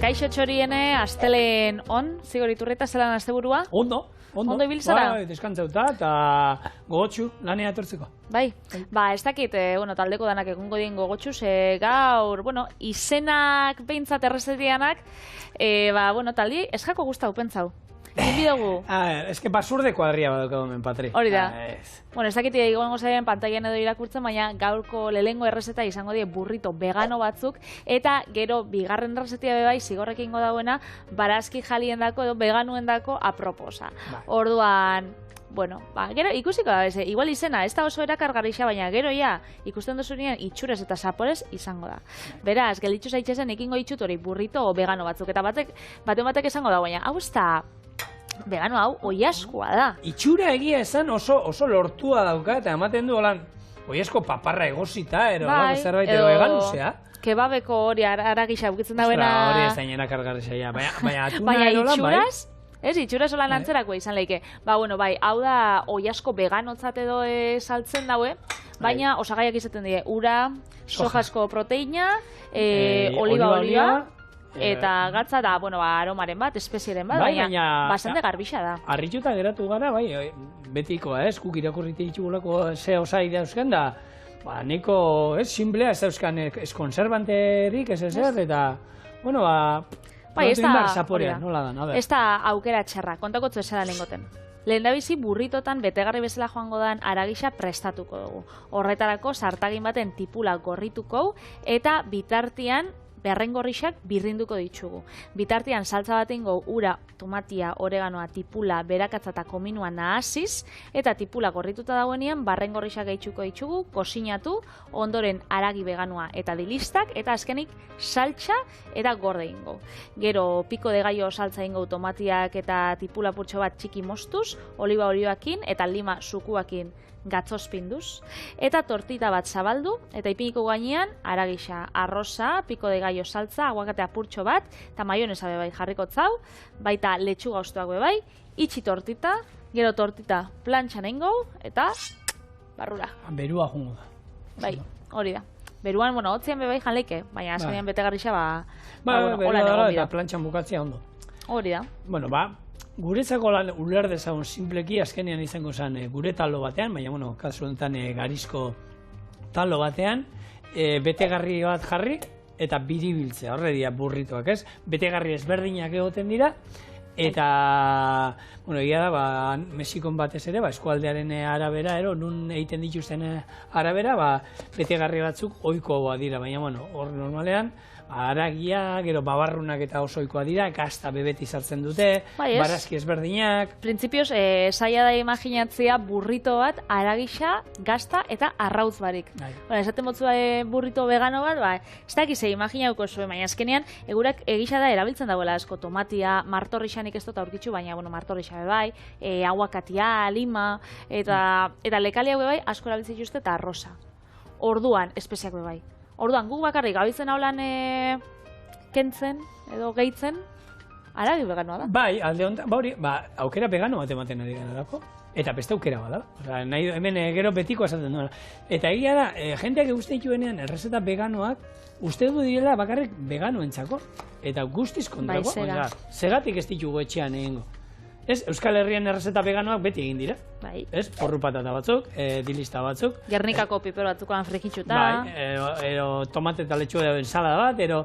Kaixo txoriene, astelen on, Zigor Iturrieta, zelan asteburua? Ondo ibiltzara? Bai, deskantzauta eta gogotxu lanea etortzeko. Bai, ez dakit, taldeko danak egungo dien gogotxuz, gaur, izenak behintzat errezetianak, taldi, eskako guztau pentsau. Zinbi dugu? Eske basurde kuadria badaukago men, Patri. Hori da. Ez dakit egongo zaien pantailan edo irakurtzen, baina gaurko lehengo errezeta izango die burrito vegano batzuk, eta gero bigarren errezetia bebai Zigorrek ingo dauena, barazki jaliendako edo veganuendako aproposa. Orduan, gero ikusiko da, igual izena, ez da oso erakargarrixa, baina gero ikusten duzunien itxurez eta zaporez izango da. Beraz, gelitxu zaitxezen ikingo itxut hori burrito o vegano batzuk, eta batek esango da, baina hau ez da vegano hau oiaskoa da. Itxura egia esan oso lortua dauka, eta ematen du holan oiasko paparra egosita, zerbait edo veganuzea. Kebabeko hori aragisa bukitzen dauena. Hori ez da inera kargarrixa, baina atuna baina erolan, bai. Ez, itxuraz holan antzerako izan leike. Hau da oiasko veganotzat edo saltzen daue, baina osagaiak izaten die, ura, sojasko proteina, oliba olioa, eta gatza da, aromaren bat, espezieren bat, baina bastante garbixa da. Arrituta geratu gara, betikoa, guk irakurrite ditugulako ze osai dauzkan da, neko, simplea, ez dauzkan, ez konservanterik, ez ezer, eta, ez da aukera txarra, kontakotzu esara lehengoten. Lehendabizi burritotan betegarri bezala joango dan aragisa prestatuko dugu. Horretarako sartagin baten tipula gorrituko eta bitartian beharrengorrixak birrinduko ditugu. Bitartian saltza batengo ura, tomatia, oreganoa, tipula, berakatza eta kominua nahasiz, eta tipula gorrituta dagoenean barrengorrixak gehituko ditugu, kosinatu, ondoren aragi veganua eta dilistak, eta azkenik saltxa eta gorde ingo. Gero piko de gallo saltza ingo tomatiak eta tipula purtxo bat txiki mostuz, oliba olioakin eta lima sukuakin gatzospinduz, eta tortita bat zabaldu, eta ipiniko gainean, aragisa, arroza, piko de gallo saltza, aguakate apurtxo bat, eta maionesa bebai jarriko zau, baita letxuga ostuak bebai, itxi tortita, gero tortita plantxan eingo, eta barrura. Berua jungo da. Bai, hori da. Beruan, hotzian bebai janleike, baina azkenean betegarrixa, hola nego eta plantxan bukatzea ondo. Hori da. Guretzako lan uler dezagun simpleki azkenean izango zen gure talo batean, baina, kasu honetan garizko talo batean, betegarri bat jarri eta biribiltzea, horre dira burritoak, ez? Betegarri ezberdinak egoten dira, eta, egia da, Mexikon batez ere, eskualdearen arabera, nun egiten dituzten arabera, betegarri batzuk ohikoa dira, baina, hor normalean, aragia, gero babarrunak eta oso ohikoa dira, gazta bebeti sartzen dute, barazki ezberdinak. Printzipioz, zaila da imaginatzea burrito bat, aragisa, gazta eta arrautz barik. Esaten botzu burrito vegano bat, ez dakize imaginauko zuen, baina azkenean, egurak egisa da erabiltzen dagoela asko, tomatia, martorrixanik ez dut aurkitzu, baina martorrixa bebai, aguakatia, lima, eta lekalia bebai asko erabiltzen juste eta arroza. Orduan, espeziak bebai. Orduan, guk bakarrik gabitzen haulan kentzen edo gehitzen, aragi veganoa da. Bai, alde honetan, aukera vegano bat ematen ari denarako, eta beste aukera bat da. Hemen gero betiko esaten duela. Eta egia da, jendeak eguzten dituenean errezeta veganoak, uste du direla bakarrik veganoentzako, eta guztiz kontrako. Segatik ez ditugu etxean egingo. Euskal Herrian errezeta veganoak beti egin dira. Ez, porru patata batzuk, dilista batzuk. Gernikako piper batzukoan frikitxuta. Ero tomate eta letxuga ensalada bat, ero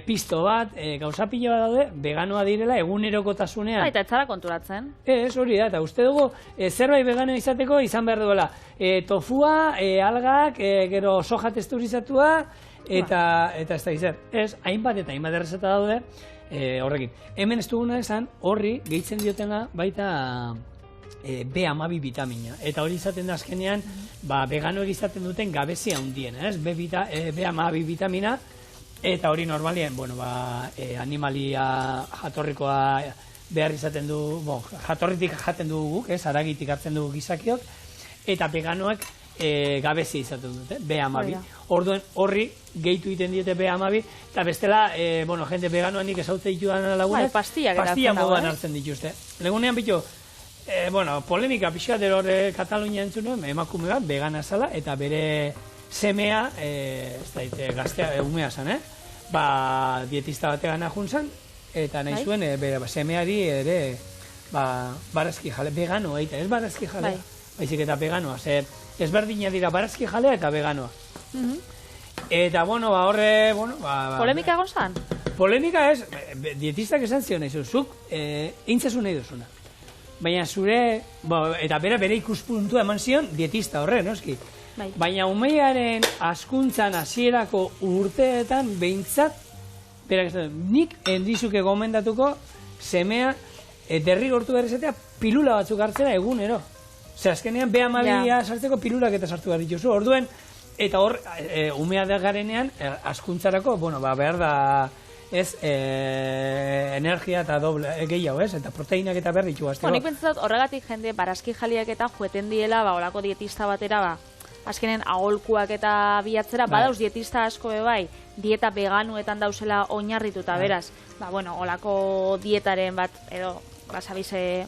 pisto bat, gauza pilo bat daude, veganoa direla egunerokotasunean. Eta ez zara konturatzen. Ez, hori da, eta uste dugu zerbait vegano izateko izan behar duela. Tofua, algak, gero soja texturizatua, eta ez da izan. Ez, hainbat eta hainbat errezeta daude, horrekin. Hemen ez duguna esan, horri gehitzen diotena baita B12 vitamina. Eta hori izaten da azkenean, veganoek izaten duten gabezia hundien, ez? B12 vitamina, eta hori normalien, animalia jatorrikoa behar izaten du, jatorritik jaten dugu guk, ez? Aragitik hartzen dugu gizakiok, eta veganoek gabezia izaten dute, B12. Orduan horri gehitu egiten diete B12, eta bestela, jende veganoanik ezautze ditudan lagunak, pastilla moduan hartzen dituzte. Legunean bitu, polemika pixkat erore Katalunia entzun, emakume bat, vegana zala, eta bere semea, gaztea, umea zan, dietista batean juntzan, eta nahi zuen, semeari ere, barazki jale, vegano egitea, ez barazki jalea, baizik eta veganoa, ezberdina dira barazki jalea eta veganoa. Eta, horre, Polemika egon zan? Polemika ez, dietistak esan zion nahi zuk, intzazu nahi duzuna. Baina zure, eta bere ikuspuntua eman zion dietista horre, noski. Baina umeiaren askuntzan hasierako urteetan behintzat, nik endizuke gomendatuko semea derrigortu berrezatea pilula batzuk hartzera egunero. Azkenean B12 sartzeko pilulak eta sartu behar dituzu. Orduen, eta hor, umea da garenean, askuntzarako, behar da energia eta gehiago, eta proteinak eta behar ditu. Nik pentsat horregatik jende barazki jaliak eta jueten diela, olako dietista batera, azkenen aholkuak eta bilatzera, badauz dietista asko bai, dieta veganuetan dauzela oinarrituta, beraz. Olako dietaren bat, edo, basabize,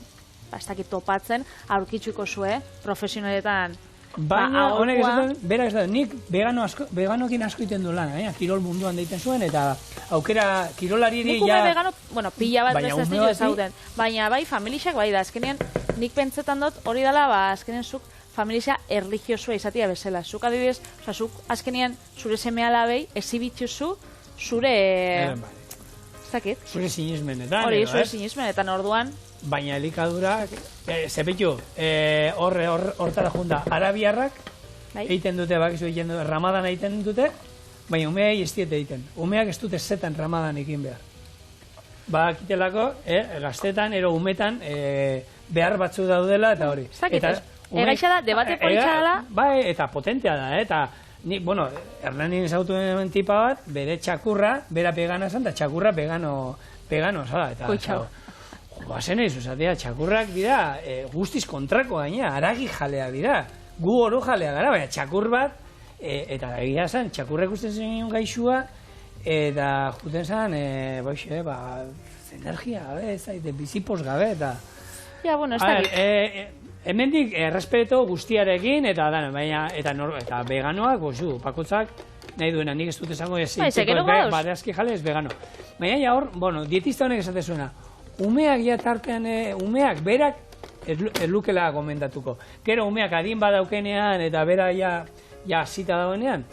ez dakit topatzen, aurkitzuko zue, profesionaletan. Baina, honek esaten, berak esaten, nik veganoekin asko iten du lan, kirol munduan deiten zuen, eta aukera kirolariri nik ume vegano, pila bat beste ez ditu ezauten. Baina bai, familixak bai da, azkenean, nik pentsetan dut hori dela, azkenean zuk familia erligiosua izatea bezala. Zuk adibidez, zuk azkenean zure semea labei, ezibitzuzu zure... Ez dakit? Zure sinismenetan. Hori, zure sinismenetan orduan. Baina elikadurak, zepetu, hortara junda, arabiarrak egiten dute, ramadan egiten dute, baina umeai ez diete egiten. Umeak ez dute zetan ramadan ekin behar. Bakitelako, gaztetan, umetan, behar batzu daudela, eta hori. Ez dakit, egaitza da, debate politxa dela. Bai, eta potentea da, eta nik, Hernanin ezautuen tipa bat, bere txakurra, bera vegana zan, eta txakurra vegano zala. Koitxau. Bazen eizu, txakurrak dira guztiz kontrako gaina, aragi jalea dira. Gu oro jalea gara, baina txakur bat, eta egia zen, txakurrek usten zen gaixua, eta juten zen, energia gabe, bizipos gabe, eta... Ja, ez dakit. Hemendik errespeto guztiarekin, eta veganoak, pakotzak, nahi duena, nik ez dut esango barazki jale ez vegano. Baina hor, dietista honek esate zuena, umeak tartean, umeak berak ez lukela gomendatuko. Gero umeak adin badaukenean eta bera ja zita dauenean,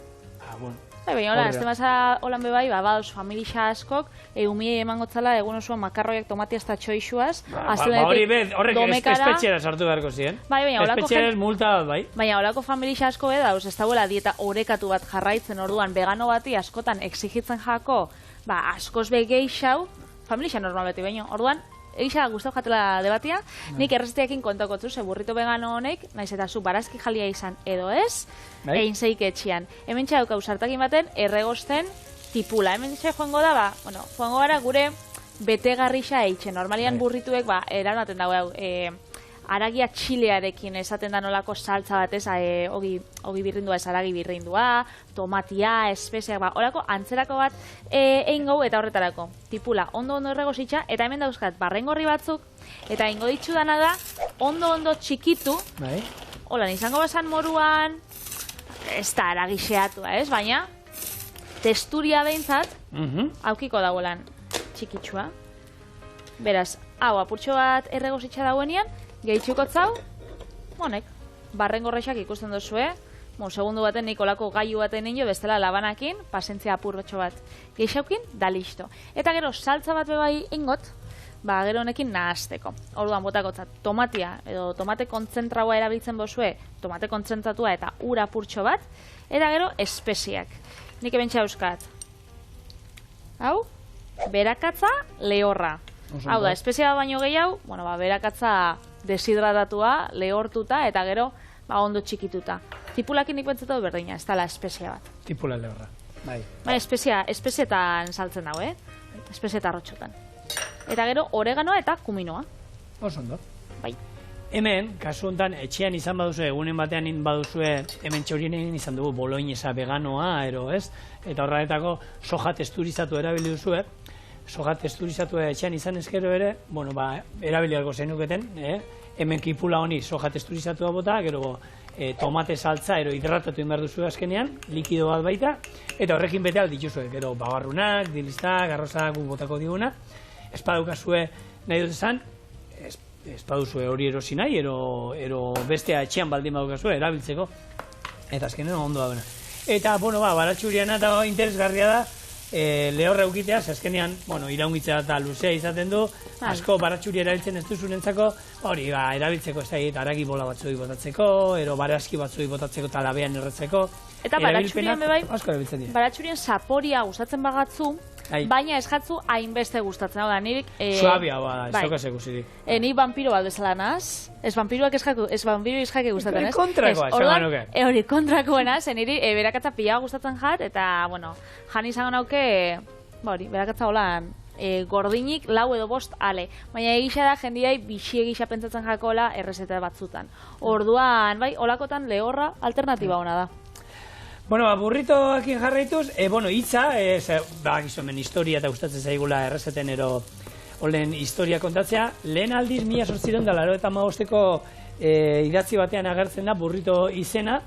baina hola, ez temasa holan bebai, badauz familia askok, umie emangotzala egun osoan makarroiak tomatia eta txoixuaz, horrek espetxera sartu beharko ziren. Espetxera multa bat, bai. Baina holako familia asko dauz, ez dagoela dieta orekatu bat jarraitzen orduan, vegano bati askotan exigitzen jako, askoz begeixau, familia normal beti baino, orduan, egisa guztau jatela debatia, nik errezteakin kontakotzu, burrito vegano honek, naiz eta zu barazki jalia izan edo ez, egin zeik etxian. Hemen txaukau sartakin baten, erregosten tipula. Hemen txai joango da, joango gara gure betegarrixa eitzen. Normalian burrituek, eranaten dago, aragia txilearekin esaten da nolako saltza batez, ogi birrindua ez aragi birrindua, tomatia, espeziak, olako antzerako bat egin gau eta horretarako. Tipula, ondo erregositza, eta hemen dauzkat barrengorri batzuk, eta ingo ditzu dana da, ondo txikitu, holan, izango bazan moruan, ez da aragixeatua, ez? Baina, testuria behintzat, aukiko dagoelan txikitsua. Beraz, hau, apurtxo bat erregositza dagoenean, gehitxukotzau, honek, barrengorrexak ikusten duzue, segundu baten nikolako gaiu baten inio, bestela labanakin, pasentzia apur betxo bat. Gehixaukin, da listo. Eta gero, saltza bat bebai ingot, gero honekin nahazteko. Orduan botakotzat, tomatia, edo tomate kontzentraua erabiltzen bozue, tomate kontzentratua eta ura apurtxo bat, eta gero, espeziak. Nik ebentsa euskat. Hau, berakatza, lehorra. Hau da, espezia baino gehiago, berakatza deshidratatua, lehortuta, eta gero, ondo txikituta. Tipulakin nik bentzatu berdina, ez dala espezia bat. Tipula lehorra, bai. Espezietan saltzen dago, espezietan rotxotan. Eta gero, oreganoa eta kuminoa. Oso ondo. Bai. Hemen, kasu honetan, etxean izan baduzue, egunen batean baduzue, hemen txorinen izan dugu boloinesa veganoa, ez? Eta horretako soja testurizatu erabili duzue. Soja testurizatu etxean izan ezkero ere, erabili algo zenuketen, hemen kipula honi soja testurizatu bota, gero tomate saltza, ero hidratatu behar duzu azkenean, likido bat baita, eta horrekin bete aldituzue, gero bagarrunak, dilistak, arrozak botako diguna, espadukazue nahi dut esan, espaduzue hori erosi nahi, ero bestea etxean baldin badukazue, erabiltzeko, eta azkenean ondo da bena. Eta, baratxuriana eta interesgarria da, lehorra eukiteaz, azkenean, iraungitzea eta luzea izaten du, asko baratxuri erabiltzen ez duzunentzako, hori, erabiltzeko ez da, aragi bola batzui botatzeko, ero barazki batzui botatzeko eta labean erretzeko. Eta baratxurien bebai, asko erabiltzen dira. baratxurien saporia gustatzen bagatzu, baina ez jatzu hainbeste gustatzen. Hau da, nirik... Suabia, ez dokaz ekusirik. Ni vampiro bat bezala naz, ez vampiroak ez vampiro izjake gustatzen, ez? Kontrakoa, esan nuke. Hori, kontrakoena, zen niri berakatza pila gustatzen jat, eta, jan izango nauke, berakatza holan, gordinik, 4 edo 5 ale. Baina egisa da, jendiai bixi egisa pentsatzen jakola errezeta batzutan. Orduan, holakotan lehorra alternatiba ona da. Burritoekin jarraituz, hitza, gizomen historia eta gustatzen zaigula errezeten olen historia kontatzea, lehen aldiz 1885ko idatzi batean agertzen da burrito izena,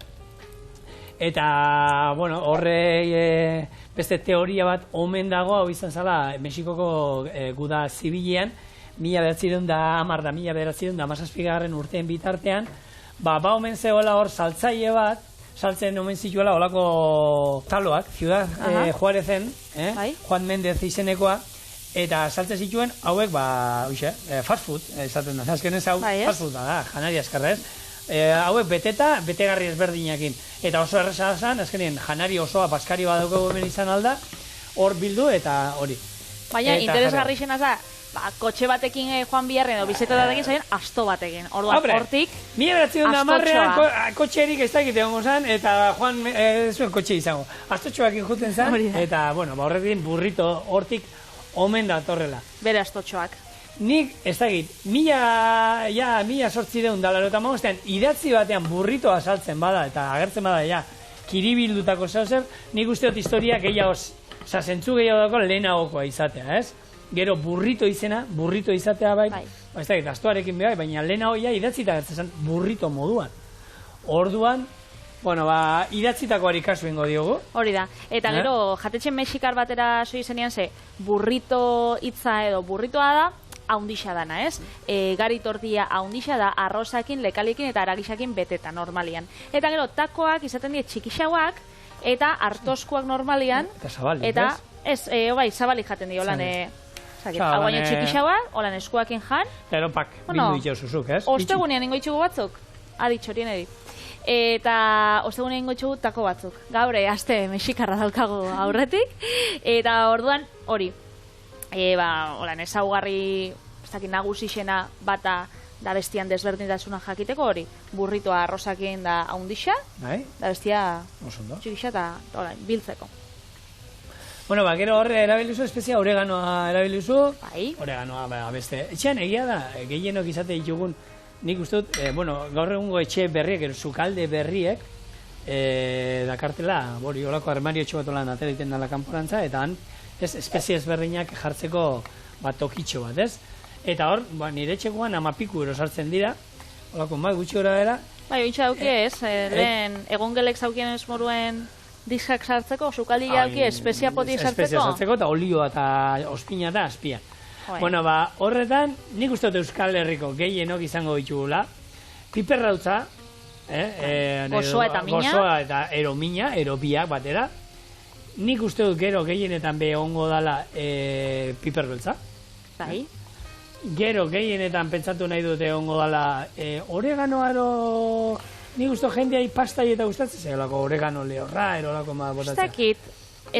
eta, horre beste teoria bat omen dago, hau izan zala, Mexikoko guda zibilean, 1910 da 1917 urteen bitartean, omen zegoela hor saltzaile bat, saltzen omen zituela olako taloak, Ciudad Juarezen, Juan Mendez izenekoa, eta saltzen zituen hauek, fast food, esaten da, azkenez hau fast food da, janari askarra ez, hauek betegarri ezberdinakin, eta oso erresa zen, azkenien janari osoa paskari bat dugu hemen izan alda, hor bildu eta hori. Baina interesgarri xena da, kotxe batekin joan biharren edo bizeta batekin zaien asto batekin. Orduan, hortik, 1910 kotxerik ez dakite hongo zen, eta joan zuen kotxe izango. Astotxoakin juten zen, eta, horrekin burrito hortik omen da torrela. Bere astotxoak. Nik, ez dakit, 1885 idatzi batean burritoa saltzen bada, eta agertzen bada, kiribildutako zauzer, nik uste dut historia gehiago, zentzu gehiago dako lehenagokoa izatea, ez? Gero burrito izena, burrito izatea bai, ez da, astuarekin behar, baina lehena hoia idatzita gertzen burrito moduan. Orduan, idatzitakoari kasu ingo diogu. Hori da, eta gero jatetxen mexikar batera soi zenean ze, burrito hitza edo burritoa da, haundixa dana, ez? Gari tortilla haundixa da, arrozakin, lekaliekin eta aragisakin beteta normalian. Eta gero takoak izaten die txikixauak, eta hartoskuak normalian, eta zabalik, ez? Zabalik jaten di, holan, hau baino txikixaua, holan eskuakin jan. Eta pak, bildu itxau zuzuk, ez? Ostegunean ingo itxugu batzuk, aditxorien edit. Eta ostegunean ingo itxugu tako batzuk. Gaur, aste mexikarra daukagu aurretik. Eta orduan, hori, holan, ezaugarri, ez dakit nagusixena bata da bestian desberdintasuna jakiteko hori. Burritoa arrozakin da haundixa, da bestia txikixa eta biltzeko. Gero horre erabilizu espezia oreganoa erabilizu. Oreganoa beste. Etxean egia da, gehienok izate ditugun, nik uste dut, gaur egungo etxe berriek, sukalde berriek, dakartela, holako armario etxo bat olan ateliten dala kanporantza, eta han, espezie ezberdinak jartzeko tokitxo bat, ez? Eta hor, nire etxekoan amapiku erosartzen dira, holako gutxi gora dela. Ointxa dauki ez, lehen egongelek zaukien ez moruen diskak sartzeko, sukaldi jauki espezia poti sartzeko? Espezia sartzeko eta olioa eta ospina eta azpia. Horretan, nik uste dut Euskal Herriko gehienok izango ditugula, piperrautza, gozoa eta mina, gozoa eta ero mina, ero biak batera, nik uste dut gero gehienetan behongo dala piperbeltza. Gero gehienetan pentsatu nahi dute ongo dala oreganoaro... Nik uste jendeai pastai eta gustatzen zegoelako oregano lehorra, erolako botatzen. Ez dakit...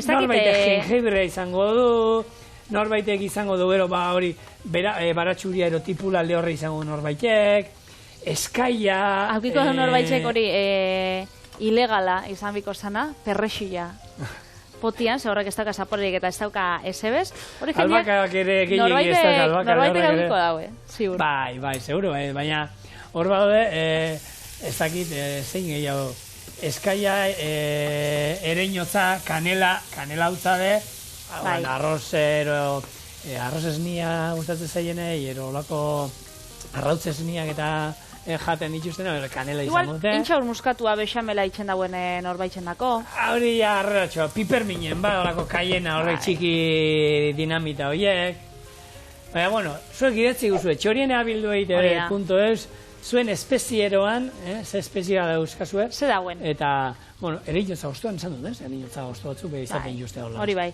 Norbaitek jenjebre izango du, norbaitek izango du, hori, baratxuria erotipula lehorra izango norbaitek, eskaia... Haukiko norbaitek hori ilegala izan biko zana, perrexila. Potian, ze horrek ez dauka zaporerik eta ez dauka esebez. Albakak ere gehiagik ez dauka, norbaitek haukiko daue, ziur. Bai, seguro, baina hor badaude... Ez dakit, zein gehiago, eskaia, ereñotza, kanela hautzade, arroz esnia gustatzen zaienei, olako arrautz esniak eta jaten dituzten, kanela Igual, izango dute. intxaur muskatua bexamela itxen dauen norbaitzen dako. Hori ja, arratxo, piperminen, horako kaiena, horrek txiki dinamita horiek. Baina, bueno, zuek idatzi guzue, txorien abildu egite.eus, zuen espezieroan, ze espeziera dauzkazue. Ze dauen. Eta, bueno, eriotza goztuan izan dut, eriotza goztu batzu, beha izaten juste hola. Hori bai.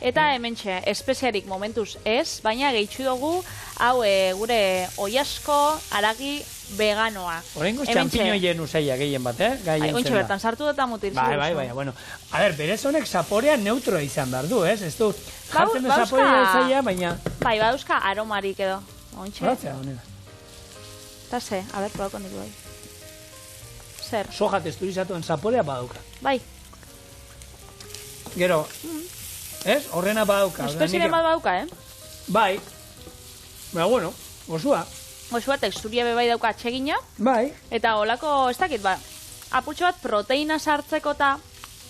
Eta hementxe, espeziarik momentuz ez, baina gehitzu dugu, hau gure oiasko aragi veganoa. Horrengo txampiñoien usaila gehien bat, Ointxe bertan sartu dut eta mutil. Bai, bueno. A ber, berez honek zaporea neutroa izan behar du, ez? Ez du, jartzen du zaporea usaila, baina... Bai, badauzka aromarik edo. Ointxe. Horatzea, honera. Eta ze, a ber, probako nik bai. Zer? Soja texturizatuen zaporea badauka. Bai. Gero, ez? Horrena badauka. Espeziaren bat badauka, Bai. Baina, bueno, gozua. Gozua, teksturia bebai dauka atsegina. Bai. Eta holako, ez dakit, apurtxo bat proteina sartzeko eta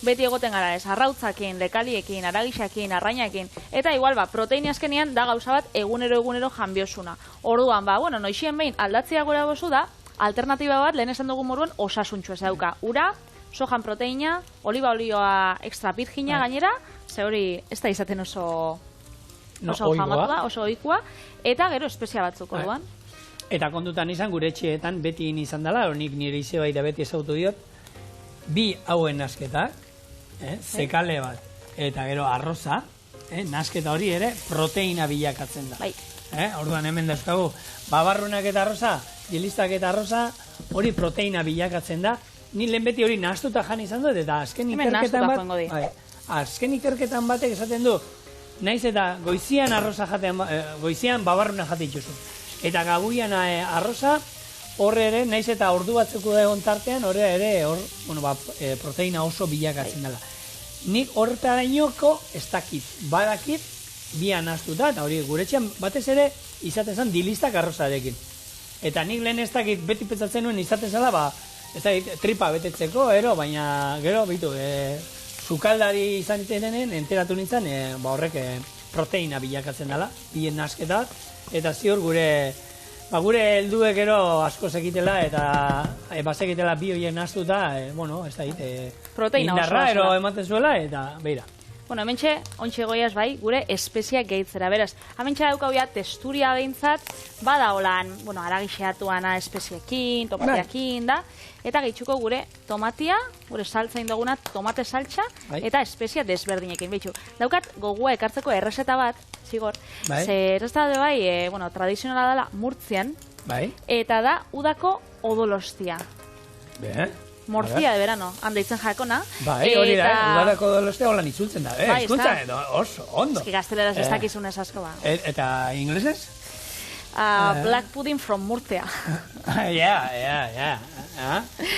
beti egoten gara ez, arrautzakin, lekaliekin, aragixakin, arrainakin, eta igual proteina azkenean da gauza bat egunero janbiosuna. Orduan, bueno, noixien behin aldatzea gura bozu da, alternatiba bat, lehen esan dugu moruan, osasuntxu ez dauka. Ura, sojan proteina, oliba olioa extra virgina gainera, ze hori ez da izaten oso famatu da, oso oikua, eta gero espezia batzuk orduan. Eta kontutan izan, gure etxeetan beti izan dela, nik nire izeba da beti ezautu diot, bi hauen nasketak, zekale bat, eta gero arroza, nasketa hori ere proteina bilakatzen da. Bai. Orduan hemen dauzkagu, babarrunak eta arroza, dilistak eta arroza, hori proteina bilakatzen da. Ni lehen beti hori nahastuta jan izan dut, eta azken ikerketan batek esaten du, naiz eta goizian arroza jaten, goizian babarruna jaten itxuzu. Eta gaguian arroza, horre ere, naiz eta ordu batzuko egon tartean, horre ere, proteina oso bilakatzen dela. Nik horretarainoko ez dakit, badakit, bian astuta, eta hori guretxean batez ere, izaten zen dilistak arrozarekin. Eta nik lehen ez dakit beti petzatzen nuen izaten zela, ez dakit tripa betetzeko, baina gero, bitu, sukaldari izan itenean, enteratu nintzen, horrek proteina bilakatzen dela, bien nasketat, eta ziur gure helduek gero asko sekitela eta bazekitela bi horien nahaztuta, ez da proteina indarra ero ematen zuela eta beira. Bueno, hementxe, ontxe goiaz bai, gure espeziak gehitzera, beraz. Hementxe daukauia testuria behintzat, bada holan, aragixeatuana espeziekin, tomatiakin da, eta gehitzuko gure tomatia, gure saltza indoguna, tomate saltza, eta espezia desberdinekin. Behitxu, daukat gogua ekartzeko errezeta bat, zigor, ze errezeta da bai, tradizionala dela Murtzian, eta da udako odolostia. Morzia de verano, handa itzen jakona. Bai, hori da, udako odolostia holan itzultzen da, eskuntza, oso, ondo. Eski gazteleraz ez dakizunez asko ba. Eta inglesez? Black pudding from Murcia. Ja.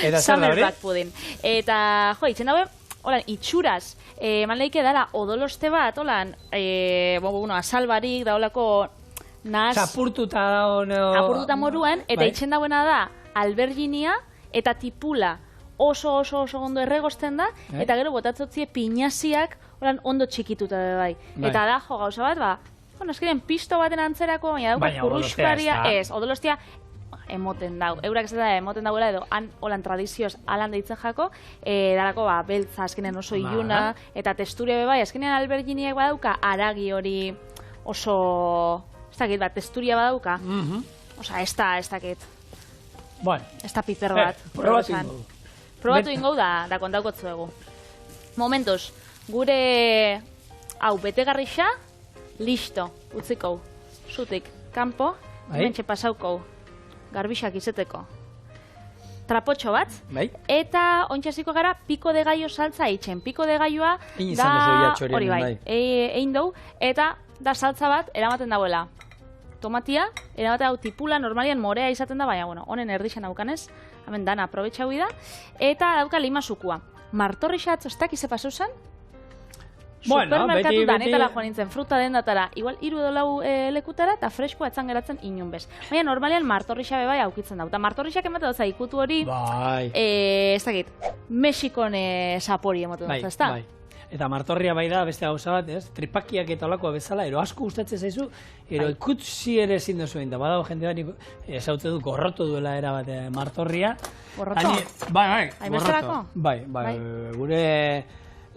Eta zer da hori? Black pudding. Eta, itzen daue, holan, itxuraz, manleike dala odoloste bat, holan, asalbarik, da holako naz... Apurtuta moruan, eta itzen dauena da, alberginia eta tipula oso ondo erregozten da, eta gero botatzotzie pinaziak ondo txikituta da bai. Eta da, gauza bat, eskeren pisto baten antzerako, baina dauko kurruskaria, odolostia emoten dau. Eurak ez da emoten dauela edo, holan tradizioz alan deitzen jako, darako beltza azkenen oso iluna, eta testuria bai, azkenen alberginiak badauka, aragi hori oso, ez dakit bat, testuria badauka, osa, ez dakit. Ez da piper bat. Probatu ingo da kontaukotzu egu. Momentuz, gure hau betegarrixa, listo, utziko. Zutik, kanpo, hementxe pasauko, garbixak izeteko. Trapotxo bat, eta ontxasiko gara piko de gallo saltza eitzen. Piko de galloa da, hori bai, egin dugu, eta da saltza bat eramaten dauela. Tomatia, eramaten hau tipula, normalian morea izaten da, baina, honen erdixan daukanez, hemen dana aprobetxau da, eta dauka lima sukua. Martorrixatz, ez dakiz epasau zen? Supermerkatu danetala joan nintzen, fruta dendatara, igual 3 edo 4 lekutara, eta freskoa etzan geratzen inun bez. Baina, normalian martorrixa bebai aukitzen da. Eta martorrixak emate dutza ikutu hori, ez dakit, Mexikon sapori emoten dutza, ez da? Eta martorria bai da beste gauza bat, ez? Tripakiak eta olakoa bezala, ero asko gustatzen zaizu, ero ikutzi ere ezin duzu egin, da badago jende bat ezautze du gorroto duela era bat martorria. Gorroto? Bai, gorroto. Bai, gure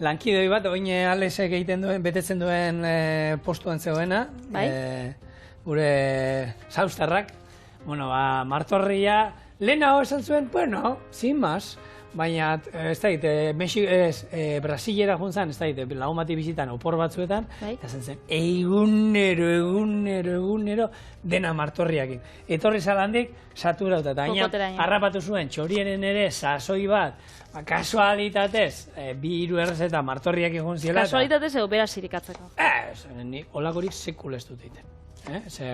lankidoi bat, oin Alexek egiten duen, betetzen duen postuan zegoena, gure zaustarrak, bueno, martorria, lehenago esan zuen, bueno, sin más, baina, ez da, Brasilera juntzan, ez da, lagun bati bizitan, opor batzuetan, eta zen, egunero, dena martorriakin. Etorri zalandik, saturauta, eta harrapatu zuen, txorienen ere, sasoi bat, kasualitatez, 2-3 errezeta martorriak egon ziela. Kasualitatez edo bera sirikatzeko. Nik olakorik sekul ez dut egiten.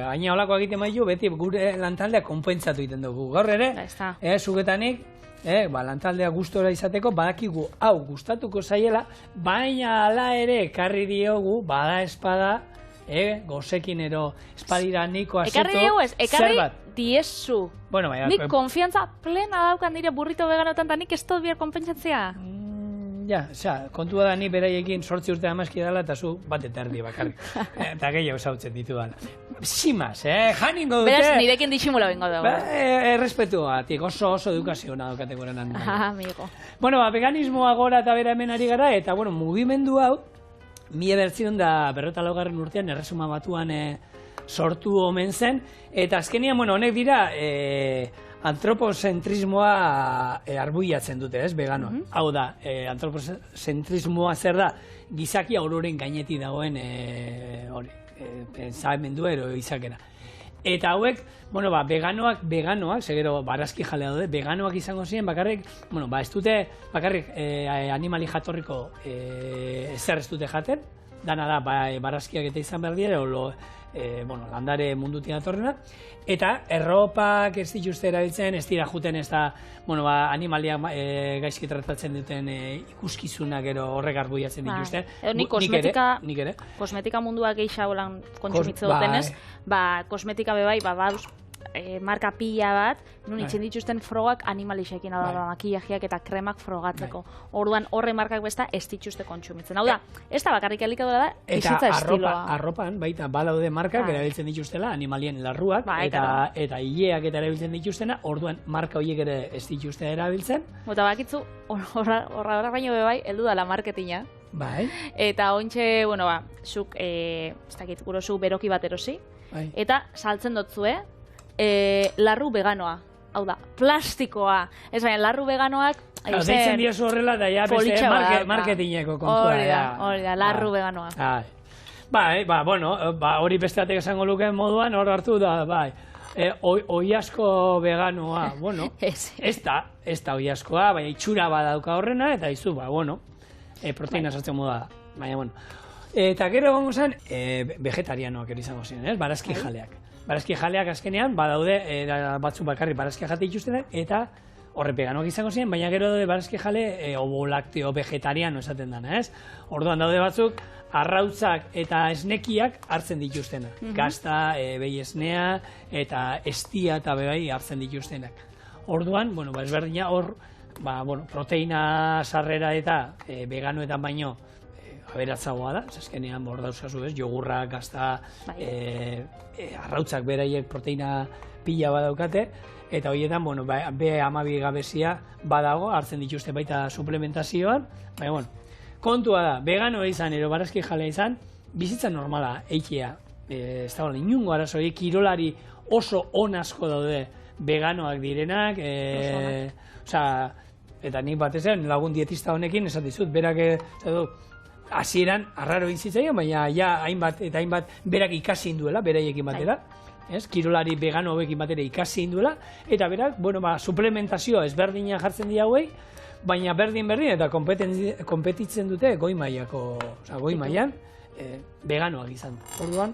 Haina olakoak egiten maizu, beti gure lantaldea konpentsatu egiten dugu. Gaur ere, zugetanik, lantaldea gustora izateko, badakigu hau gustatuko zaiela, baina ala ere ekarri diogu, bada espada, gozekin ero espadira niko azeto, ekarri diogu ez, ekarri diezu. Nik konfiantza plena daukan dire burrito veganotan, eta nik ez dut bihar konpentsatzea. Kontua da ni beraiekin 8 urte amazki dela eta zu bat eta erdi bakarrik. Eta gehiago zautzen ditu dala. Simaz, janingo dute. Beraz, nirekin disimula bingo dugu. Errespetua, oso edukazio nadokate goren handi. Amigo. Bueno, veganismoa gora eta bera hemen ari gara, eta mugimendu hau, 1940 urtean erresuma batuan sortu omen zen, eta azkenian, honek dira, antropozentrismoa arbuiatzen dute, ez, vegano. Hau da, antropozentrismoa zer da, gizakia ororen gaineti dagoen pensamendua ero izakera. Eta hauek, veganoak, segero barazki jalea daude, veganoak izango ziren, bakarrik, ez dute, bakarrik animali jatorriko ezer ez dute jaten, dana da, barazkiak eta izan behar dira, landare mundutik datorrena, eta erropak ez dituzte erabiltzen, ez dira juten ez da, animaliak gaizki tratatzen duten ikuskizunak ero horrek arbuiatzen dituzte. Nik kosmetika mundua geisha holan kontsumitze dutenez, kosmetika bebai, baduz marka pila bat, nun itzen dituzten frogak animalixekin, makillajeak eta kremak frogatzeko. Orduan horre markak besta ez dituzte kontsumitzen. Hau da, ez da bakarrik elikadura da, bizitza estiloa. Eta arropan, baita, balaude markak erabiltzen dituztela, animalien larruak, eta hileak eta erabiltzen dituztena, orduan marka horiek ere ez dituzte erabiltzen. Eta bakitzu, horra baino bebai, heldu da la marketina. Eta ointxe, zuk, ez dakit, gurozu beroki bat erosi, eta saltzen dotzue, larru veganoa, hau da, plastikoa. Ez baina, larru veganoak... Deitzen diozu horrela, da ja beste marketingeko kontua. Hori da, larru veganoa. Hori beste batek esango lukeen moduan, hor hartu da, oiasko veganoa, ez da oiaskoa, baina itxura badauka horrena, eta izu, proteina sartzen moda da, baina, Eta gero gongo zen, vegetarianoak izango ziren, barazki jaleak. Barazki jaleak azkenean, badaude, batzuk bakarrik barazki jate dituztenak, eta horre veganoak izango ziren, baina gero daude barazki jale ovo-lakteo vegetariano esaten dena, ez? Orduan daude batzuk, arrautzak eta esnekiak hartzen dituztenak. Gazta, behi esnea, eta estia eta bebai hartzen dituztenak. Orduan, ezberdina hor, proteina sarrera eta veganoetan baino, aberatzagoa da, azkenean hor dauzkazu, jogurra, gazta, arrautzak beraiek proteina pila badaukate, eta horietan, B12 gabezia badago, hartzen dituzte baita suplementazioan, baina, kontua da, vegano izan, ero barazki jalea izan, bizitza normala eitea, ez da, inungo arazoi, kirolari oso on asko daude veganoak direnak, eta nik batez lagun dietista honekin, esan dizut, berak, hasieran arraro intzitzaion, baina hainbat eta hainbat berak ikasi induela, beraiekin batera, kirolari vegano hauekin batera ikasi induela, eta berak, suplementazioa ezberdina jartzen dira hauei, baina berdin eta konpetitzen dute goi mailan veganoak izan. Orduan,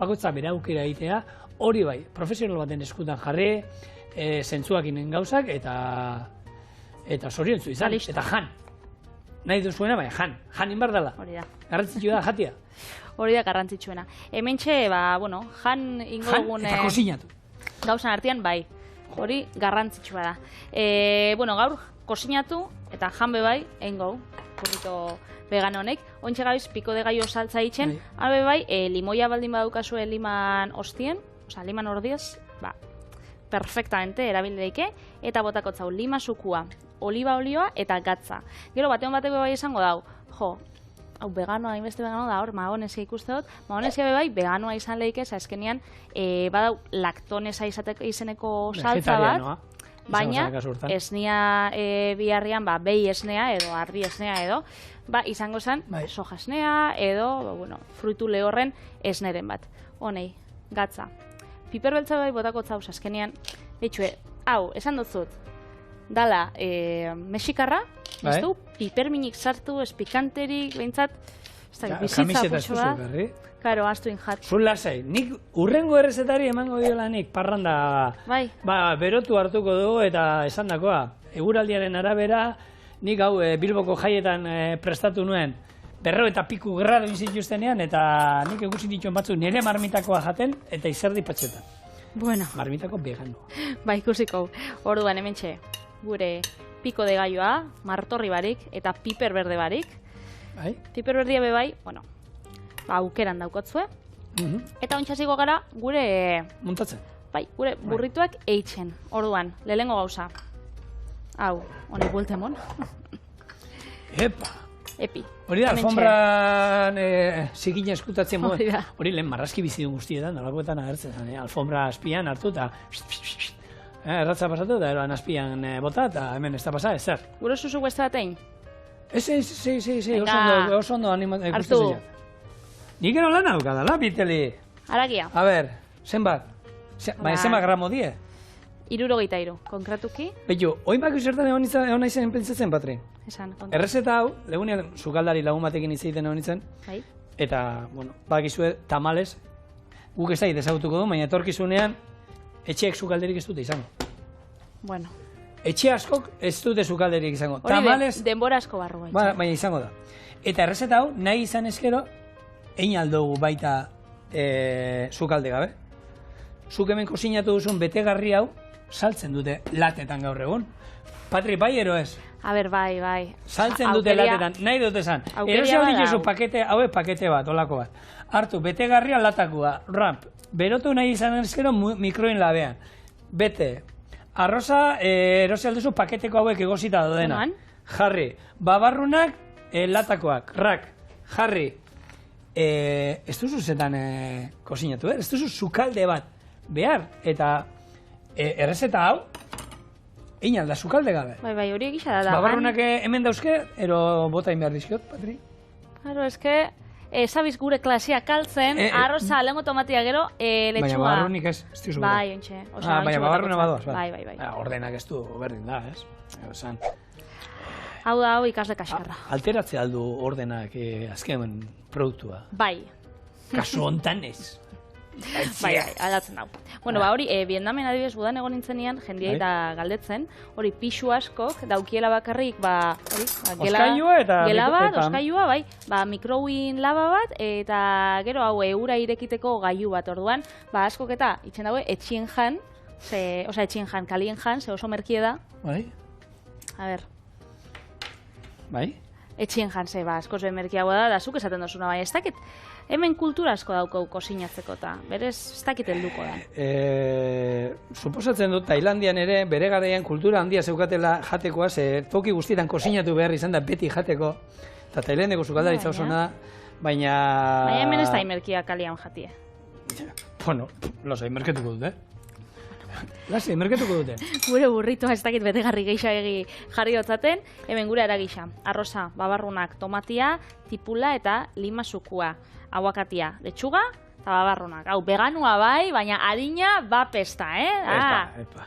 bakoitza bera aukera egitea, hori bai, profesional baten eskutan jarri, zentzuak inen gauzak, eta zoriontzu izan, eta jan. Nahi duzuena, baina jan inbar dela. Hori da. Garrantzitsua da, jatia. Hori da, garrantzitsuena. Hementxe, jan ingo dugun... Eta kozinatu. Gauzan artean, bai. Hori garrantzitsua da. Gaur, kozinatu eta jan bebai, eingo. burrito vegano honek. Ontxe gabiz, piko de gallo saltza itxen, habe bai, limoia baldin badukazue liman ostien, oza, liman ordiez, ba, perfectamente erabildeike, eta botakotzau lima sukua, oliba olioa eta gatza. Gero batean bateko bai izango dau, jo, hau veganoa, hainbeste vegano da hor, mahonesia ikuste dut, mahonesia bai, veganoa izan lehike, eskenean, badau laktonesa izeneko saltza bat, baina esnea biharrian, behi esnea edo ardi esnea edo, izango zen soja esnea edo, bueno, fruitu lehorren esneren bat. Honei, gatza. Piper beltza bai botako zauz, azkenean, betxue, hau, esan dutzut, dala, mexikarra, ez du, piperminik sartu, espikanterik, behintzat, bizitza putxo bat. Karo, astu injat. Zun lasai, nik urrengo errezetari emango diola nik parranda, berotu hartuko dugu eta esan dakoa. Eguraldiaren arabera, nik hau Bilboko jaietan prestatu nuen, 40 eta piku grado inzituztenean, eta nik egusin dituen batzu nire marmitakoa jaten, eta izerdi patxetan. Bueno. Marmitako vegano. Ikusiko. Orduan, hementxe, gure piko de galloa, martorri barik, eta piper berde barik. Piper berdia bebai, bueno, aukeran daukotzue. Eta ontsa gara gure... Muntatzen. Gure burrituak eitzen. Orduan, lehengo gauza. Hau, honek bultemon. Epi. Hori da, alfombran zikina eskutatzen modu. Hori lehen marrazki bizidun guztietan, nolakoetan agertzen. Alfombra azpian hartu eta... Erratza pasatu eta eroan azpian bota eta hemen ez da pasa, ezer. Gure zuzuk beste batein? Oso ondo animatzen ikusten zilean. Nik ero lan aukadala, biteli. Aragia. A ber, zenbat? Zenbat gramo die? 63, konkretuki. Betu, oin bak usertan egon izan pentsatzen, Patri? Esan, errezeta hau, legunean sukaldari lagun batekin izaiten egon izan. Eta, bueno, bakizue tamales, guk ez da ezagutuko du, baina etorkizunean, etxeek sukalderik ez dute izango. Bueno. Etxe askok ez dute sukalderik izango. Hori denbora asko barru. Baina izango da. Eta errezeta hau, nahi izan eskero, egin aldugu baita sukalde gabe. Zuk hemen kozinatu duzun betegarri hau, saltzen dute latetan gaur egun. Patri, bai ero ez? A ber, bai. Saltzen dute latetan, nahi dut esan. Erosio dituzu pakete, haue pakete bat, olako bat. Hartu, betegarria latakua, ramp. Berotu nahi izan eskero mikroin labean. Bete. Arroza, erosio alduzu paketeko hauek egosita dodena. Jarri. Babarrunak, latakoak, rak. Jarri. Ez duzu zetan kozinatu, ez duzu sukalde bat behar. Eta errezeta hau, egin alda sukalde gabe. Bai, hori egisa da. Babarrunak hemen dauzke, ero botain behar dizkiot, Patri? Claro, eske, sabiz gure klasia kaltzen, arroza, lehenko tomatia gero, letxua. Baina babarrunik ez duzu. Bai, ontxe. Baina babarruna badoaz, bai. Ordenak ez du berdin da, ez? Hau da, hau ikasle kaskarra. Alteratze aldu ordenak azken produktua. Bai. Kasu hontan ez. Bai, aldatzen dau. Bueno, hori, Vietnamen adibidez udan egon nintzenean, jendia eta galdetzen, hori pixu askok, daukiela bakarrik, gela bat, oskailua, bai, mikrowin laba bat, eta gero hau eura irekiteko gailu bat orduan, askok eta, itxen daue, etxien jan, kalien jan, ze oso merkie da. Bai. A ber. Bai. Etxien jan, ze, askoz bemerkiagoa da zuk esaten dozuna, bai, ez dakit, hemen kultura asko daukau kozinatzeko eta, berez, ez dakit helduko da. Suposatzen dut, Tailandian ere, bere garaian kultura handia zeukatela jatekoa, ze toki guztietan kozinatu behar izan da beti jateko, eta Tailandeko sukaldaritza oso da, baina... Baina hemen ez da imerkia kalian jatie. Bueno, lasai, merketuko dute. Lasai, merketuko dute. Gure burritoa ez dakit betegarri gehiagegi jarri dotzaten, hemen gure eragisa. Arroza, babarrunak, tomatia, tipula eta lima sukua. Aguakatia, letxuga eta babarrunak. Hau, veganua bai, baina harina bapesta, Epa.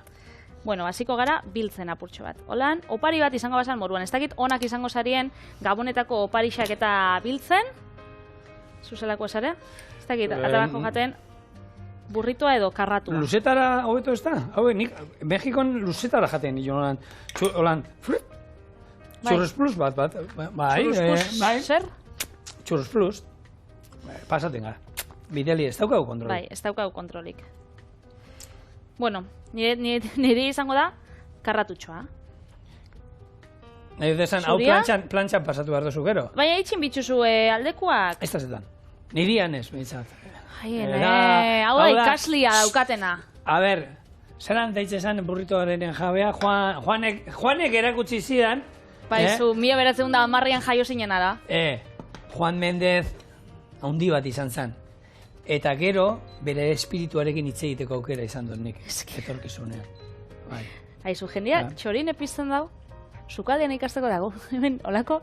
Bueno, hasiko gara biltzen apurtxo bat. Holan, opari bat izango bazan moruan. Ez dakit onak izango zarien Gabonetako oparixak eta biltzen. Zuzelako esare? Ez dakit, atabako jaten burritoa edo karratua. Luzetara hobeto ez da? Hau, nik Mexikon luzetara jaten. Holan, Churros Plus bat. Bai, zer? Churros Plus. Pasaten gara. Bideli, ez daukau kontrolik. Bai, ez daukau kontrolik. Bueno, nire izango da karratutxoa. Nahi dut esan, hau plantxan pasatu behar duzu gero. Baina itxin bitxuzu aldekuak. Ez da zetan. Nirian ez, behintzat. Hau da ikaslia daukatena. A ber, zelan daitze esan burritoaren jabea, Juanek erakutsi zidan. Zu, 1910an jaio zinena da. Juan Mendez haundi bat izan zen. Eta gero, bere espirituarekin hitz egiteko aukera izan dut nik. Etorkizunean. Aizu, jendia, txorin epizten dau. Sukaldean ikasteko dago. Hemen, olako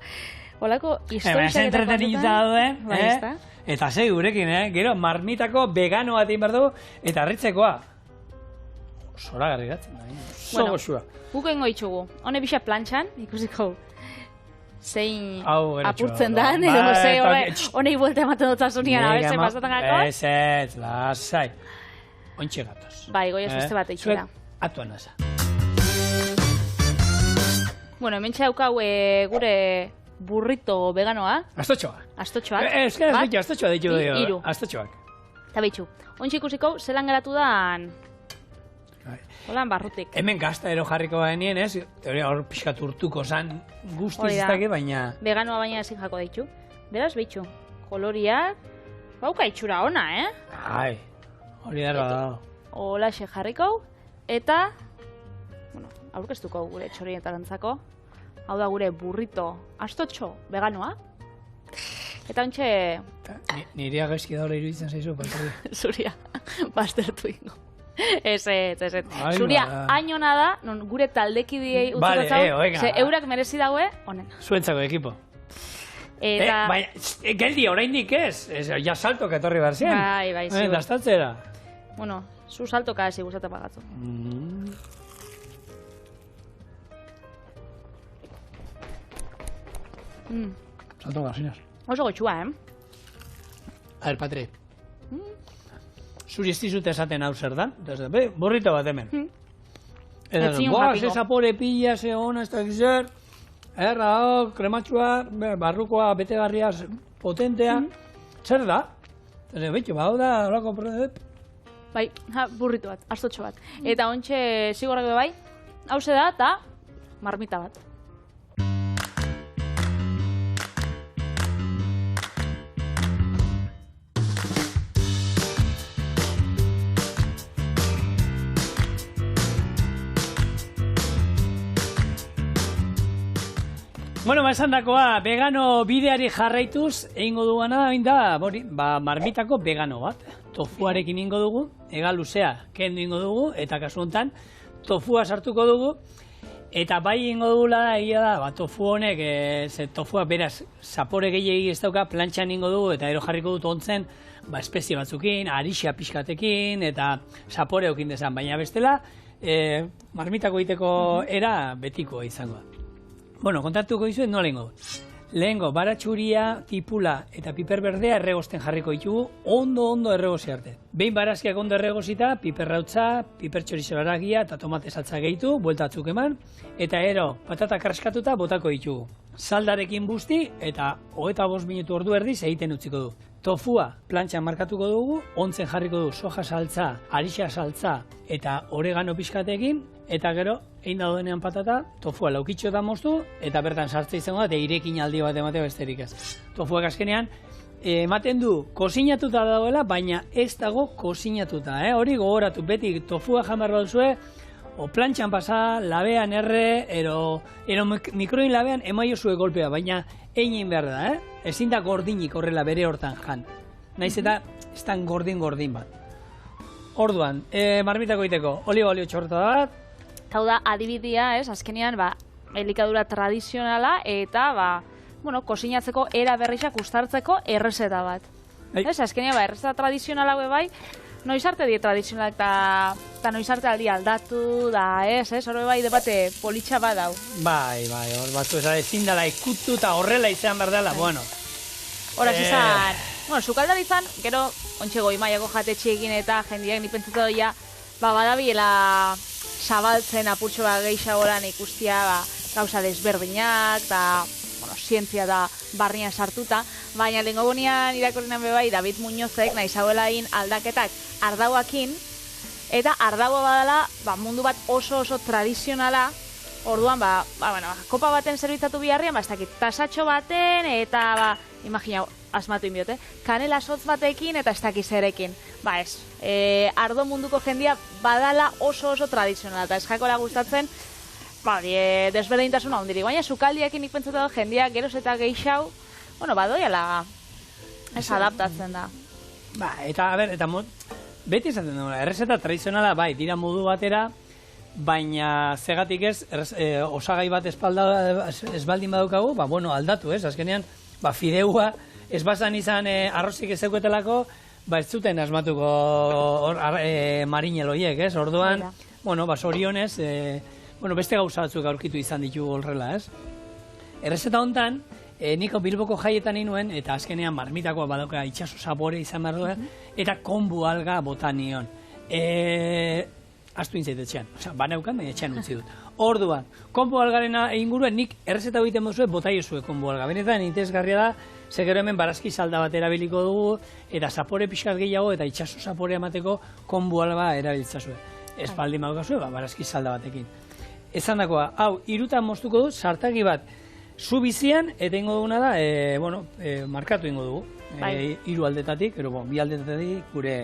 historiak eta kontutan. Eta zei gurekin, gero marmitako vegano bat egin behar dugu, eta harritzekoa. Zoragarri gatzen da, oso goxua. Guken goitxugu, hone bixa plantxan, ikusiko zein apurtzen da, honei buelta ematen dut azunian, abese pasatan gako. Ez, lasai. Ontxe gatoz. Bai, goia zuzte bat eitzera. Zuek, atuan nasa. Bueno, hemen txaukau gure burrito veganoa. Astotxoa. Astotxoak. Astotxoa ditu dugu. Iru. Astotxoak. Eta behitxu, ontsi ikusiko, zelan geratu dan... Holan barrutik. Hemen gazta ero jarriko bainien, ez? Teoria hor pixkat urtuko zan guztiz ez dake, baina... Veganoa baina ezin jako ditu. Beraz, behitxu, koloriak... Bauka itxura ona, Ai, hori darba da. Holaxe jarriko, eta... Bueno, aurkeztuko gure txorien eta gantzako. Hau da gure burrito astotxo veganoa. Eta ontxe... Nirea gaizki daure iruditzen zaizu, pasari. Zuria, baztertu ingo. Ez. Zuria, hainona da, non gure taldekidiei utzukatzau, ze eurak merezi daue, honen. Zuentzako ekipo. Eta... Geldi, oraindik ez. Ja salto etorri behar zian. Bai, zu. Dastatzera. Bueno, zu saltoka ezi guztate pagatzu. Salto gazinas. Oso gotxua, A ver, Patri. Zuri ez dizut esaten hau zer dan. Burrito bat hemen. Ze zapore pila, ze hona, ez da gizer. Erra, krematxua, barrukoa, betegarria, potentea. Zer da? Betxo, hau da, horako bai, burrito bat, astotxo bat. Eta ontxe zigorrak bai, hau ze da, eta marmita bat. Bueno, esan dakoa, vegano bideari jarraituz, egingo dugana da, marmitako vegano bat. Tofuarekin ingo dugu, ega luzea kendu ingo dugu, eta kasu honetan, tofua sartuko dugu, eta bai ingo dugula, egia da, tofu honek, tofua beraz, zapore gehiagi ez dauka, plantxan ingo dugu, eta ero jarriko dut ontzen, espezie batzukin, arixa pixkatekin, eta zapore okin dezan, baina bestela, marmitako egiteko era betiko izango. Bueno, kontatuko dizuet nola ingo. Lehengo, baratxuria, tipula eta piper berdea erregosten jarriko ditugu, ondo erregozi arte. Behin barazkiak ondo erregozita, piperrautza, piper txorizo haragia eta tomate saltza gehitu, bueltatzuk eman, eta ero, patata karskatuta botako ditugu. Saldarekin busti eta 25 minutu ordu erdiz egiten utziko du. Tofua plantxan markatuko dugu, ontzen jarriko du soja saltza, arixa saltza eta oregano pixkatekin, eta gero, egin daudenean patata, tofua laukitxo da moztu, eta bertan sartze izango da, eta irekin aldi bat ematea besterik ez. Tofuak azkenean, ematen du kozinatuta dagoela, baina ez dago kozinatuta, hori gogoratu, beti tofua jamar baduzue, o plantxan pasa, labean erre, ero mikroin labean emaio zue golpea, baina egin behar da, ezin da gordinik horrela bere hortan jan. Naiz eta ez da gordin bat. Orduan, marmitako egiteko, oliba olio txorta bat. Hau da, adibidea, azkenean, elikadura tradizionala eta, kozinatzeko era berrixak ustartzeko errezeta bat. Azkenean, errezeta tradizionala bai, noiz arte die tradizionalak eta noiz arte aldi aldatu, hori bai, debate politxa bat dau. Bai, hor batzu, ezin dela ikutu eta horrela izan behar dela, bueno. Horaz izan, sukaldari izan, gero, ontxe goi maiako jatetxeekin eta jendiak nipentzetu doia, badabiela zabaltzen apurtxo bat gehiagoran ikustia gauza desberdinak, eta zientzia da barrian sartuta, baina lehenko bonean irakorrenan bebai David Muñozek nahi zauela egin aldaketak ardauakin, eta ardaua badala mundu bat oso tradizionala, Orduan, kopa baten zerbitzatu biharrian, ez dakit, tasatxo baten, eta, imagina, asmatu inbiote, kanela sotz batekin eta ez dakit zerekin. Ardo munduko jendia badala oso tradizionala, eta ez jakola gustatzen, desberdintasuna hondirik. Baina, sukaldiekin nik pentsatu da, jendia geroz eta geixau, badoiala, ez adaptatzen da. Eta, beti esaten dugu, errezeta tradizionala, dira modu batera, baina zegatik ez, osagai bat ez baldin badaukagu, aldatu ez, azkenean, fideua, ez bazan izan arrozik ez zeuketelako, ez zuten asmatuko marineloiek, ez, orduan, zorionez, beste gauza batzuk aurkitu izan ditugu horrela, ez. Errezeta hontan, niko Bilboko jaietan inuen, eta azkenean marmitakoa badauka itxaso zapore izan behar duen, eta konbu alga bota nion. Astu inzait etxean, baneukan, baina etxean utzi dut. Orduan, konbu algaren inguruen nik errezeta egiten mozue bota iozue konbu alga. Benetan, interesgarria da, segero hemen barazki salda bat erabiliko dugu, eta zapore pixkat gehiago, eta itxaso zaporea emateko konbu alga erabiltzazue. Ez baldin badukazue, barazki salda batekin. Esan dakoa, hau, 3 moztuko dut, sartagi bat, zu bizian, eta ingo duguna da, markatu ingo dugu. 3 aldetatik, bi aldetatik gure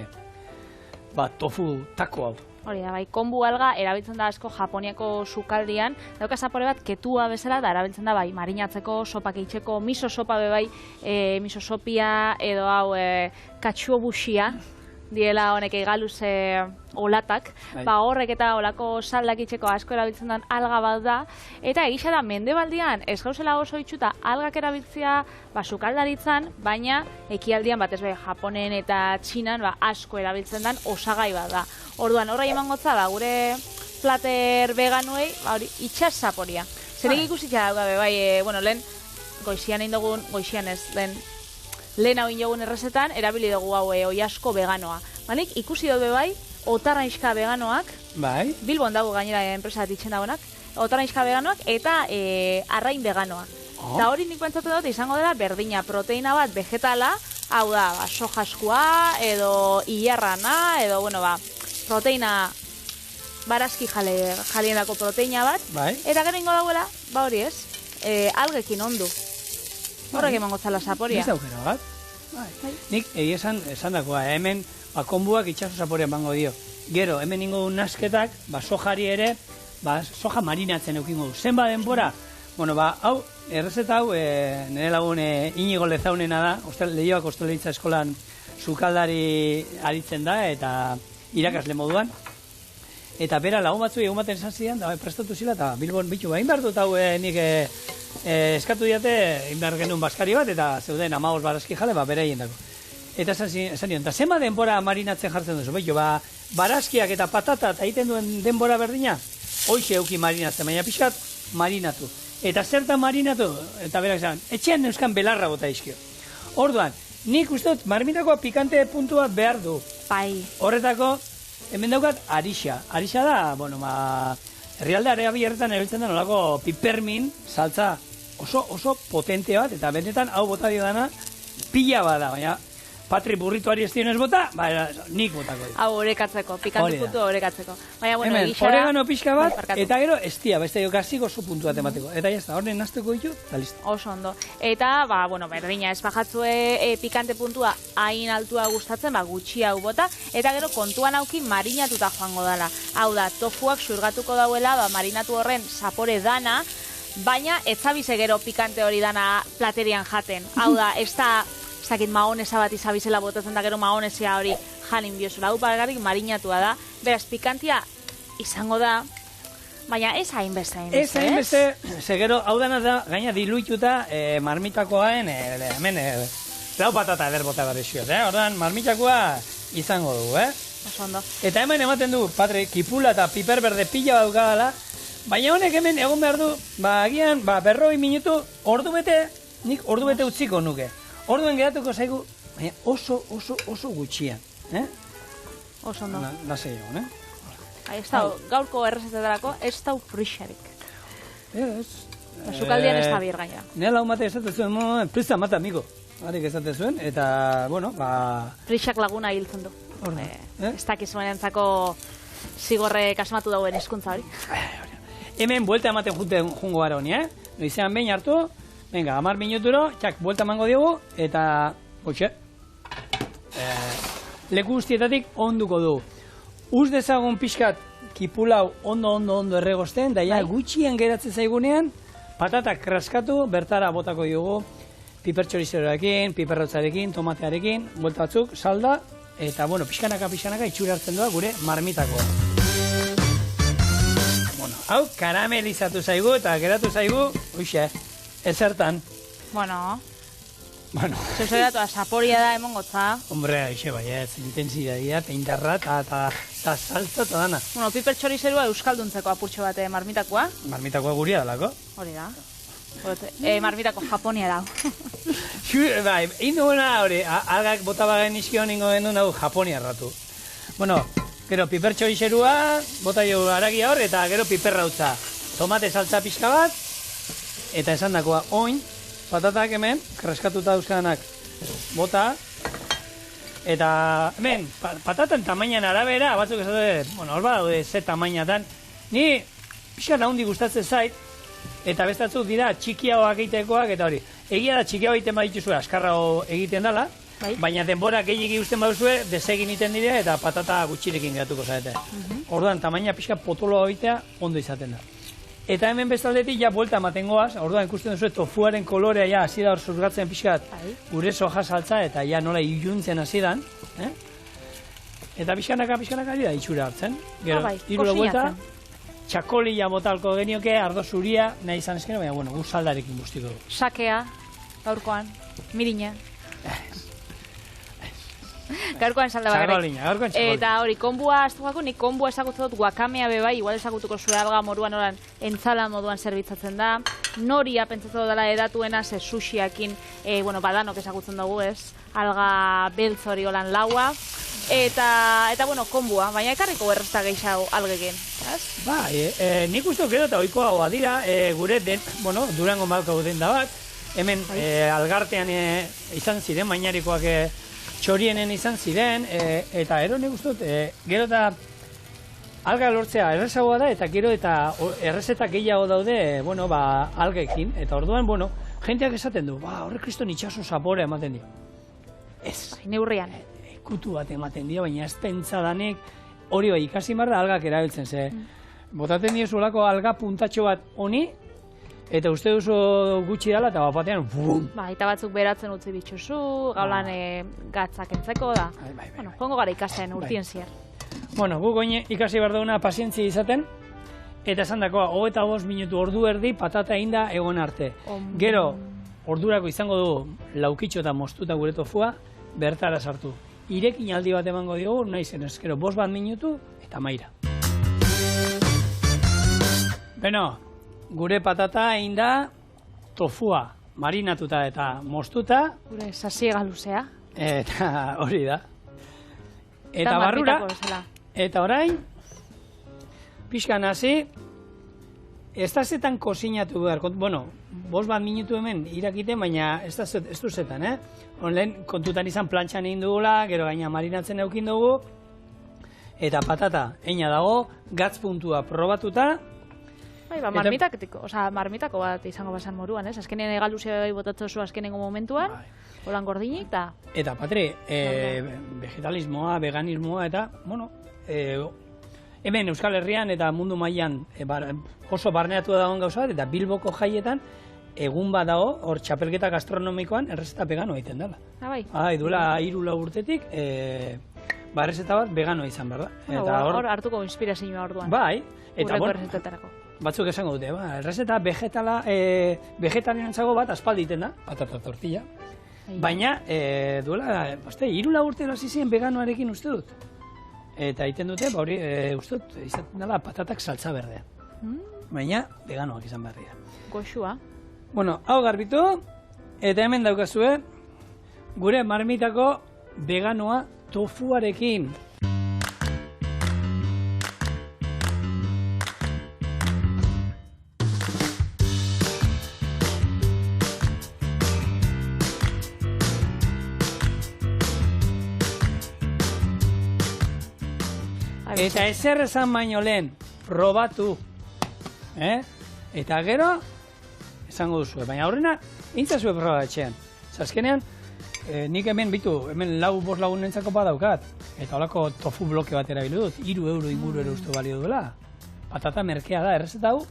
tofu tako hau. Hori da, konbu alga erabiltzen da asko Japoniako sukaldian, dauka zapore bat ketua bezala, da erabiltzen da marinatzeko, sopak eitzeko, miso sopa miso sopia, edo hau katsuobushia, diela honek egaluz olatak, horrek eta olako saldak itxeko asko erabiltzen den alga bat da, eta egisa da mendebaldian ez gauzela oso itxuta algak erabiltzea sukaldaritzan, baina ekialdian batez Japonen eta Txinan asko erabiltzen den osagai bat da. Orduan, horra emangotza gure plater veganuei, itxas zaporia. Zerek ikusitza daugabe, lehen goizian egin dugun, goizian ez, lehen hau injogun errezetan, erabili dugu hau oiasko veganoa. Nik ikusi dut otarrainxka veganoak, Bilbon dago gainera enpresa ditzen dagoenak, otarrainxka veganoak eta arrain veganoa. Eta hori nik pentsatu dut izango dela berdina proteina bat vegetala, hau da, sojaskua, edo ilarrana, edo, proteina barazki jaliendako proteina bat, eta gero ingo dauela, hori ez, algekin ondu. Horrek emango zala zaporia. Ez daukera bat. Nik esan dakoa, hemen konbuak itxaso zaporia emango dio. Gero, hemen ingo du nasketak, sojari ere, soja marinatzen eukingo du. Zenba denbora? Hau, errezeta hau, nire lagun Inigo Lezaunena da, Leioak Ostolaritza Eskolan sukaldari aritzen da, eta irakasle moduan. Eta bera lagun batzu egun baten esan zidan, prestatu zila, eta Bilbon bitu hain behar dut hau nik eskatu diate, indar genuen baskari bat, eta zeuden 15 barazki jale, bera egin dako. Eta esan nion, eta zenba denbora marinatzen jartzen duzu, barazkiak eta patata eta egiten duen denbora berdina, hoxe euki marinatzen, baina pixkat marinatu. Eta zertan marinatu, eta berak esan, etxean neuzkan belarra bota izkio. Orduan, nik uste dut marmitakoa pikante puntua behar du. Horretako, hemen daukat arixa. Arixa da, herrialde Arabi erretan erabiltzen da nolako pipermin, saltza oso potente bat, eta benetan hau bota dio dana pila bada, baina Patri burrituari ez dionez bota, nik botako dio. Hau orekatzeko, pikante puntu orekatzeko. Hemen, oregano pixka bat, eta gero estia, beste jo gaziko oso puntu bat emateko. Eta jazta, horren nazteko ditu, eta listo. Oso ondo. Eta, berdina, ez bajatzue pikante puntua hain altua gustatzen, gutxi hau bota, eta gero kontuan auki marinatuta joango dela. Hau da, tofuak xurgatuko dauela, marinatu horren zapore dana, baina ez zabize gero pikante hori dana platerian jaten. Hau da, ez dakit maonesa bat izabizela botatzen da gero maonesia hori janin biozula. Hau bagarrik marinatua da. Beraz, pikantia izango da, baina ez hainbeste. Ez hainbeste, segero hau dana da, gaina diluituta marmitakoaen, hemen, lau patata eder bota berrizioz, ordan marmitakoa izango du, Oso ondo. Eta hemen ematen du, Patri, kipula eta piper berde pila bat dukadala, baina honek hemen egon behar du, agian, 40 minutu, ordu bete, nik ordu bete utziko nuke. Orduen geratuko zaigu, baina oso gutxian, Oso ondo. Da zeiagun, Gaurko errezetetarako ez dau frixarik. Ez. Sukaldian ez da bir gaina. Nela hau mate esaten zuen, prisa mata, amigo. Harik esaten zuen, eta, Frixak laguna hiltzen du. Ez dakizuen entzako zigorrek asmatu dauen hizkuntza hori. hemen buelta ematen jungo gara honi, Noizean behin hartu, venga, 10 minuturo, txak, buelta emango diogu, eta, hoxe, leku guztietatik onduko du. Uz dezagun pixkat kipulau ondo erregosten, da ja gutxien geratzen zaigunean, patatak kraskatu, bertara botako diogu, pipertxorizeroarekin, piperrotzarekin, tomatearekin, buelta batzuk, salda, eta, bueno, pixkanaka itxura hartzen doa gure marmitakoa. Bueno, hau karamelizatu zaigu eta geratu zaigu, uixe, ezertan. Bueno. Zuzeratu, saporia da emongotza. Hombre, aixe baiet, intensidadia, eta indarra, eta saltza eta dana. Bueno, pipertxorizerua euskalduntzeko apurtxo bate marmitakoa. Marmitakoa guria dalako. Hori da. Marmitako Japonia da. Bai, induguna hori, algak bota bagen izkion ingo genuen hau Japonia erratu. Bueno, gero pipertxorizerua, bota jo haragia hor, eta gero piperrautza. Tomate saltza pixka bat, eta esan dakoa, oin, patatak hemen, kraskatuta dauzkanak bota, eta hemen, patatan tamainan arabera, batzuk ez dut, bueno, hor badaude ze tamainatan, ni pixka nahundi gustatzen zait, eta bestatzuk dira txikiagoak egitekoak, eta hori, egia da txikiago egiten badituzue, askarrago egiten dela, baina denbora gehiagi usten baduzue, desegin iten dire, eta patata gutxirekin geratuko zaete. Orduan, tamaina pixka potoloa egitea ondo izaten da. Eta hemen bestaldetik ja buelta ematen goaz, orduan ikusten duzu tofuaren kolorea ja hasi da hor zurgatzen pixkat gure soja saltza eta ja nola iluntzen hasi dan. Eta pixkanaka dira itxura hartzen. Gero, hiru buelta, txakolila botalko genioke, ardo zuria, nahi izan eskero, baina bueno, gu saldarekin guztiko du. Sakea, gaurkoan, mirina. Gaurkoan salda bakarrik. Eta hori, konbua astuako, nik konbua esagutzen dut guakamea bebai, igual esagutuko zure alga moduan oran entzala moduan zerbitzatzen da. Noria pentsatzen dut dela edatuena, ze sushiakin, badanok esagutzen dugu ez, alga beltz hori olan laua. Eta bueno, konbua, baina ekarriko berrezta gehiago algekin. Ba, nik uste gero eta oikoa hoa dira, gure Durango malko den da bat, hemen algartean izan ziren, mainarikoak txorienen izan ziren, eta ero nik uste dut, gero eta alga lortzea errezagoa da, eta gero eta errezetak gehiago daude, algekin, eta orduan, jenteak esaten du, horrek kriston itxaso zapore ematen dio. Ez. Neurrian. Kutu bat ematen dio, baina ez pentsadanik, hori bai, ikasi marra algak erabiltzen, ze. Botaten diezulako alga puntatxo bat honi, eta uste duzu gutxi dela, eta batean, bum! Eta batzuk beratzen utzi bitxuzu, gaulan gatzak entzeko da. Joango gara ikasten urtien ziar. Bueno, guk oin ikasi behar duguna pazientzia izaten, eta esan dakoa, 25 minutu ordu erdi patata inda egon arte. Gero, ordurako izango du laukitxo eta moztuta gure tofua, bertara sartu. Irekin aldi bat emango diogu, nahi zen ezkero, 5 minutu eta maira. Beno, gure patata egin da tofua marinatuta eta moztuta. Gure sasiega luzea. Eta hori da. Eta barrura. Eta orain, pixkan hasi, ez da zetan kozinatu behar. Bueno, 5 minutu hemen irakiten, baina ez du zetan, Lehen kontutan izan plantxan egin dugula, gero gaina marinatzen eukin dugu. Eta patata eina dago, gatz puntua probatuta. Marmitako bat izango basan moruan, ez? Azkenean egaluzea botatzen zu azkenengo momentuan, holan gordinik, eta... Eta, Patri, vegetalismoa, veganismoa, eta, hemen Euskal Herrian eta mundu mailan oso barneatu dagoen gauza bat, eta Bilboko jaietan, egun bat dago, hor txapelketa gastronomikoan, errezeta vegano egiten dela. Bai. Duela 3 urtetik, errezeta bat vegano izan, berda? Hor hartuko inspirazioa orduan. Bai. Eta, batzuk esango dute, errezeta vegetarianentzago bat aspaldi egiten da, patata tortilla. Baina, duela, 3 urte hasi ziren veganoarekin uste dut. Eta egiten dute, hori, uste dut, izaten dela patatak saltza berdea. Baina, veganoak izan behar dira. Goxua. Bueno, hau garbitu, eta hemen daukazue, gure marmitako veganoa tofuarekin. Eta ezer esan baino lehen, probatu. Eta gero, esango duzue, baina aurrena, intzazue proba etxean. Azkenean, nik hemen 4-5 lagunentzako badaukat. Eta holako tofu bloke bat erabili dut, 3 euro inguru ere uste balio duela. Patata merkea da, errezeta hau.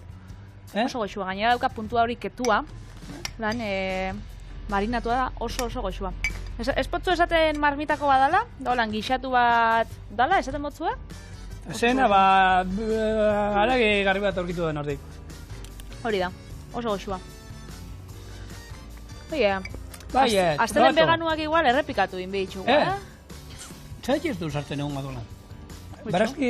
Oso goxua, gainera dauka puntua hori ketua. Marinatua da, oso goxua. Ez potzu esaten marmitako badala? Dolan, gixatu bat dala, esaten motzua? Zena, aragi garbi bat aurkitu den ordik. Hori da, oso goxua. Oie, Baiet, astelen veganuak igual errepikatu inbitxugu, Zait ez du sartzen egun gadolan. Gutxo? Barazki,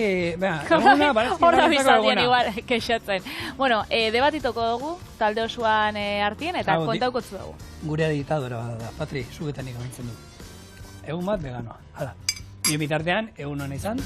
Hor da bizaldien igual kexatzen. Bueno, debatitoko dugu, talde osoan artien, eta kontaukotzu dugu. Gure editadora da, Patri, zugetan ikamintzen du. Egun bat veganoa, hala. Nire bitartean, egun hona izan,